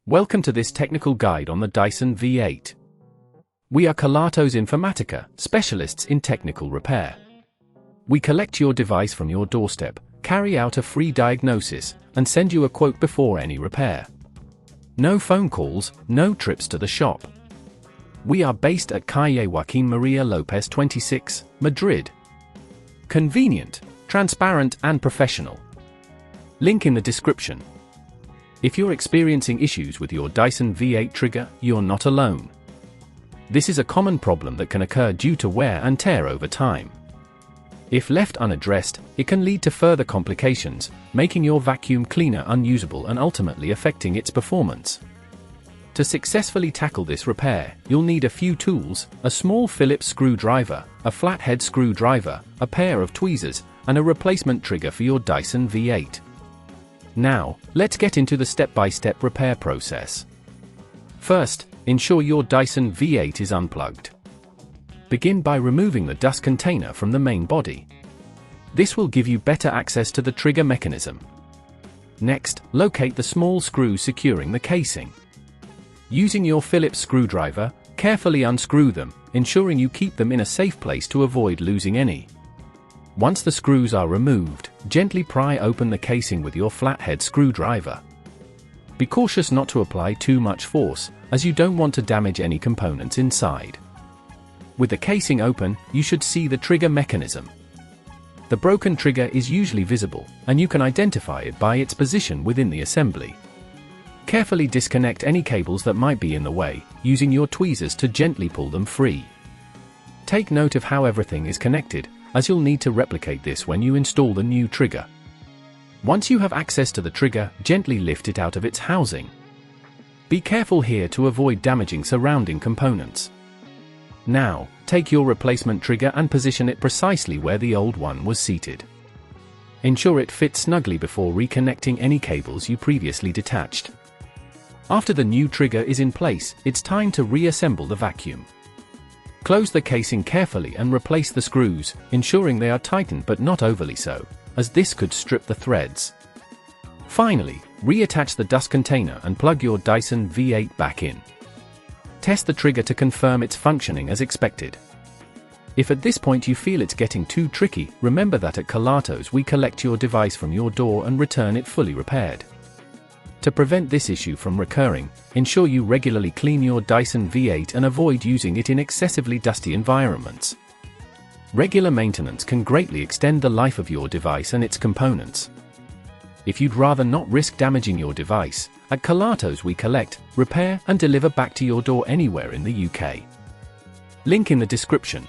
Welcome to this technical guide on the Dyson V8. We are Kelatos Informatica, specialists in technical repair. We collect your device from your doorstep, carry out a free diagnosis, and send you a quote before any repair. No phone calls, no trips to the shop. We are based at Calle Joaquín María López 26, Madrid. Convenient, transparent and professional. Link in the description. If you're experiencing issues with your Dyson V8 trigger, you're not alone. This is a common problem that can occur due to wear and tear over time. If left unaddressed, it can lead to further complications, making your vacuum cleaner unusable and ultimately affecting its performance. To successfully tackle this repair, you'll need a few tools: a small Phillips screwdriver, a flathead screwdriver, a pair of tweezers, and a replacement trigger for your Dyson V8. Now, let's get into the step-by-step repair process. First, ensure your Dyson V8 is unplugged. Begin by removing the dust container from the main body. This will give you better access to the trigger mechanism. Next, locate the small screws securing the casing. Using your Phillips screwdriver, carefully unscrew them, ensuring you keep them in a safe place to avoid losing any. Once the screws are removed, gently pry open the casing with your flathead screwdriver. Be cautious not to apply too much force, as you don't want to damage any components inside. With the casing open, you should see the trigger mechanism. The broken trigger is usually visible, and you can identify it by its position within the assembly. Carefully disconnect any cables that might be in the way, using your tweezers to gently pull them free. Take note of how everything is connected, as you'll need to replicate this when you install the new trigger. Once you have access to the trigger, gently lift it out of its housing. Be careful here to avoid damaging surrounding components. Now, take your replacement trigger and position it precisely where the old one was seated. Ensure it fits snugly before reconnecting any cables you previously detached. After the new trigger is in place, it's time to reassemble the vacuum. Close the casing carefully and replace the screws, ensuring they are tightened but not overly so, as this could strip the threads. Finally, reattach the dust container and plug your Dyson V8 back in. Test the trigger to confirm it's functioning as expected. If at this point you feel it's getting too tricky, remember that at Kelatos we collect your device from your door and return it fully repaired. To prevent this issue from recurring, ensure you regularly clean your Dyson V8 and avoid using it in excessively dusty environments. Regular maintenance can greatly extend the life of your device and its components. If you'd rather not risk damaging your device, at Kelatos we collect, repair and deliver back to your door anywhere in the UK. Link in the description.